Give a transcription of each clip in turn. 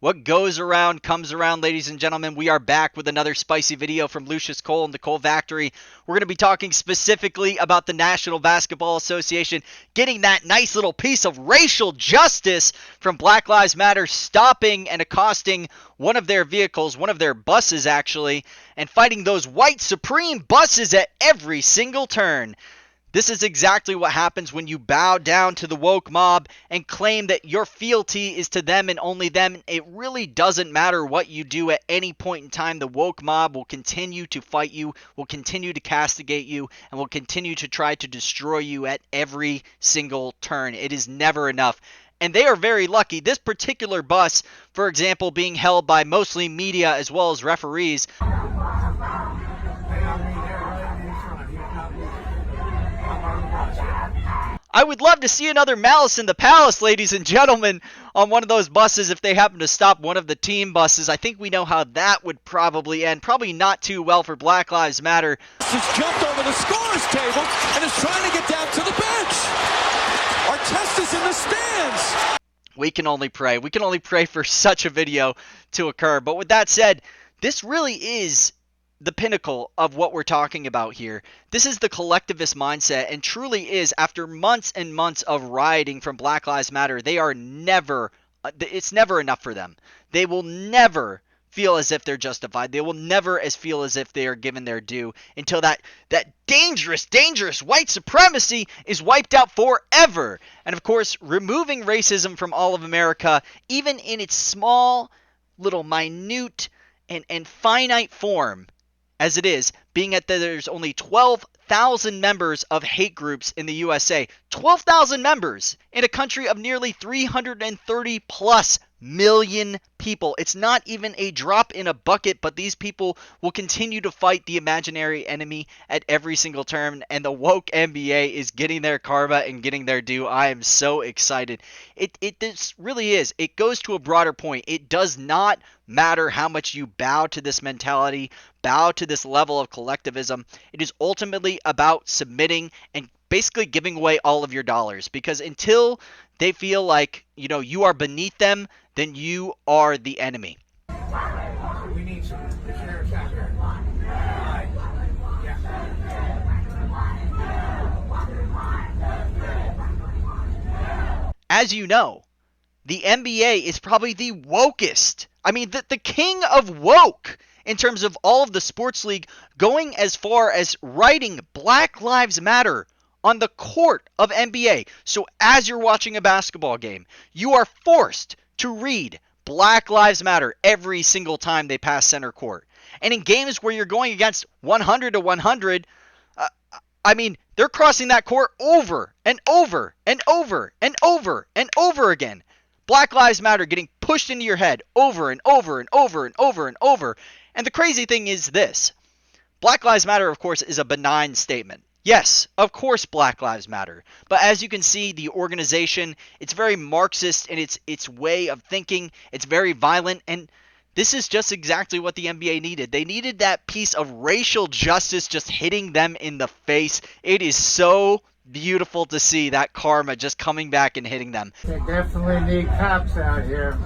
What goes around comes around, ladies and gentlemen. We are back with another spicy video from Lucius Cole and the Cole Factory. We're going to be talking specifically about the National Basketball Association getting that nice little piece of racial justice from Black Lives Matter stopping and accosting one of their vehicles, one of their buses actually, and fighting those white supreme buses at every single turn. This is exactly what happens when you bow down to the woke mob and claim that your fealty is to them and only them. It really doesn't matter what you do at any point in time. The woke mob will continue to fight you, will continue to castigate you, and will continue to try to destroy you at every single turn. It is never enough. And they are very lucky. This particular bus, for example, being held by mostly media as well as referees, I would love to see another Malice in the Palace, ladies and gentlemen, on one of those buses if they happen to stop one of the team buses. I think we know how that would probably end. Probably not too well for Black Lives Matter. Just jumped over the scorer's table and is trying to get down to the bench. Artesta's in the stands. We can only pray. We can only pray for such a video to occur. But with that said, this really is the pinnacle of what we're talking about here. This is the collectivist mindset, and truly is, after months and months of rioting from Black Lives Matter, they are never, it's never enough for them. They will never feel as if they're justified. They will never feel as if they are given their due until that dangerous white supremacy is wiped out forever. And of course, removing racism from all of America, even in its small, little, minute, and finite form, as it is, being that there's only 12,000 members of hate groups in the USA. 12,000 members in a country of nearly 330 plus million people. It's not even a drop in a bucket, but these people will continue to fight the imaginary enemy at every single turn, and the woke NBA is getting their karma and getting their due. I am so excited. This really is. It goes to a broader point. It does not matter how much you bow to this mentality, bow to this level of collectivism. It is ultimately about submitting and basically giving away all of your dollars, because until they feel like, you are beneath them, then you are the enemy. We need some sheriff's out here. As you know, the NBA is probably the wokest. I mean, the king of woke in terms of all of the sports league, going as far as writing Black Lives Matter on the court of NBA. So as you're watching a basketball game, you are forced to read Black Lives Matter every single time they pass center court. And in games where you're going against 100 to 100, they're crossing that court over and over and over and over and over again. Black Lives Matter getting pushed into your head over and over and over and over and over. And the crazy thing is this. Black Lives Matter, of course, is a benign statement. Yes, of course Black Lives Matter. But as you can see, the organization, it's very Marxist in its way of thinking. It's very violent. And this is just exactly what the NBA needed. They needed that piece of racial justice just hitting them in the face. It is so beautiful to see that karma just coming back and hitting them. They definitely need cops out here.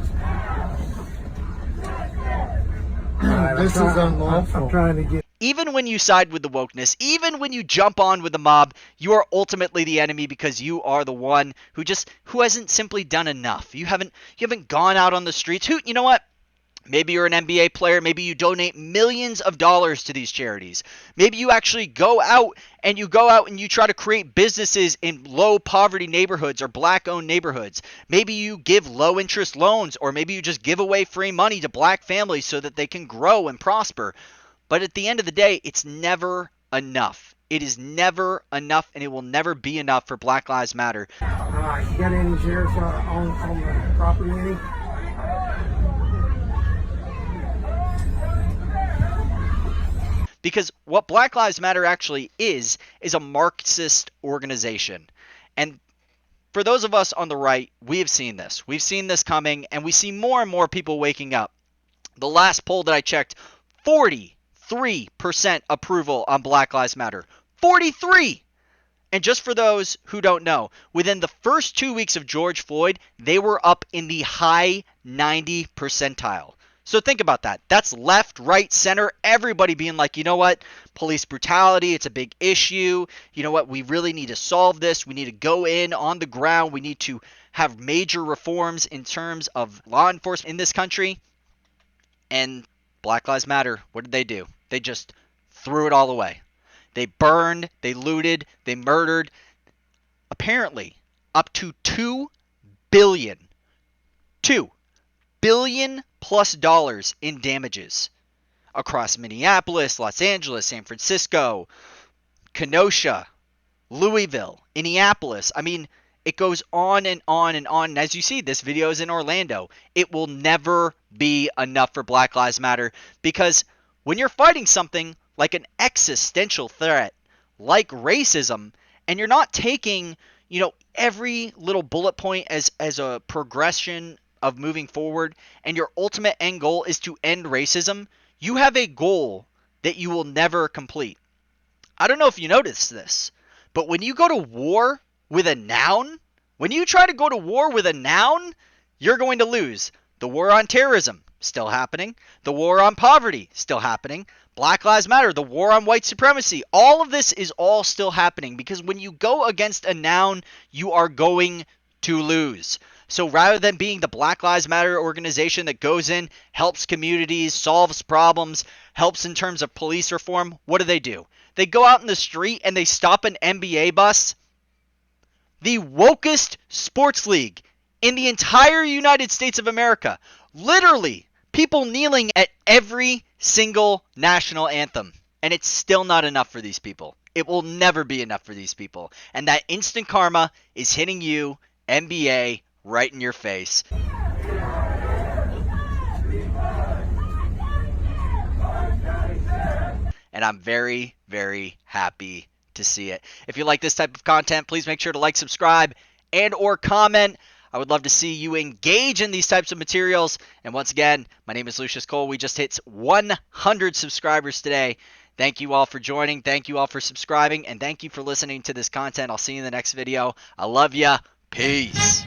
This is unlawful. I'm trying to get. Even when you side with the wokeness, even when you jump on with the mob, you are ultimately the enemy, because you are the one who hasn't simply done enough. You haven't gone out on the streets. You know what? Maybe you're an NBA player. Maybe you donate millions of dollars to these charities. Maybe you actually go out and you try to create businesses in low poverty neighborhoods or black-owned neighborhoods. Maybe you give low-interest loans, or maybe you just give away free money to black families so that they can grow and prosper. But at the end of the day, it's never enough. It is never enough, and it will never be enough for Black Lives Matter. You got any sheriffs on the property any? Because what Black Lives Matter actually is a Marxist organization. And for those of us on the right, we have seen this. We've seen this coming, and we see more and more people waking up. The last poll that I checked, 43% approval on Black Lives Matter. 43! And just for those who don't know, within the first 2 weeks of George Floyd, they were up in the high 90 percentile. So think about that. That's left, right, center, everybody being like, you know what? Police brutality, it's a big issue. You know what? We really need to solve this. We need to go in on the ground. We need to have major reforms in terms of law enforcement in this country. And Black Lives Matter, what did they do? They just threw it all away. They burned, they looted, they murdered. Apparently, up to $2 billion plus dollars in damages across Minneapolis, Los Angeles, San Francisco, Kenosha, Louisville, Indianapolis. I mean, it goes on and on and on. And as you see, this video is in Orlando. It will never be enough for Black Lives Matter, because when you're fighting something like an existential threat like racism, and you're not taking, every little bullet point as a progression of moving forward, and your ultimate end goal is to end racism, you have a goal that you will never complete. I don't know if you noticed this, but when you go to war with a noun, when you try to go to war with a noun, you're going to lose. The war on terrorism, still happening. The war on poverty, still happening. Black Lives Matter, the war on white supremacy, all of this is all still happening, because when you go against a noun, you are going to lose. So rather than being the Black Lives Matter organization that goes in, helps communities, solves problems, helps in terms of police reform, what do? They go out in the street and they stop an NBA bus. The wokest sports league in the entire United States of America. Literally, people kneeling at every single national anthem. And it's still not enough for these people. It will never be enough for these people. And that instant karma is hitting you, NBA, right in your face. And I'm very, very happy to see it. If you like this type of content, please make sure to like, subscribe, and or comment. I would love to see you engage in these types of materials. And once again, my name is Lucius Cole. We just hit 100 subscribers today. Thank you all for joining. Thank you all for subscribing. And thank you for listening to this content. I'll see you in the next video. I love ya. Peace.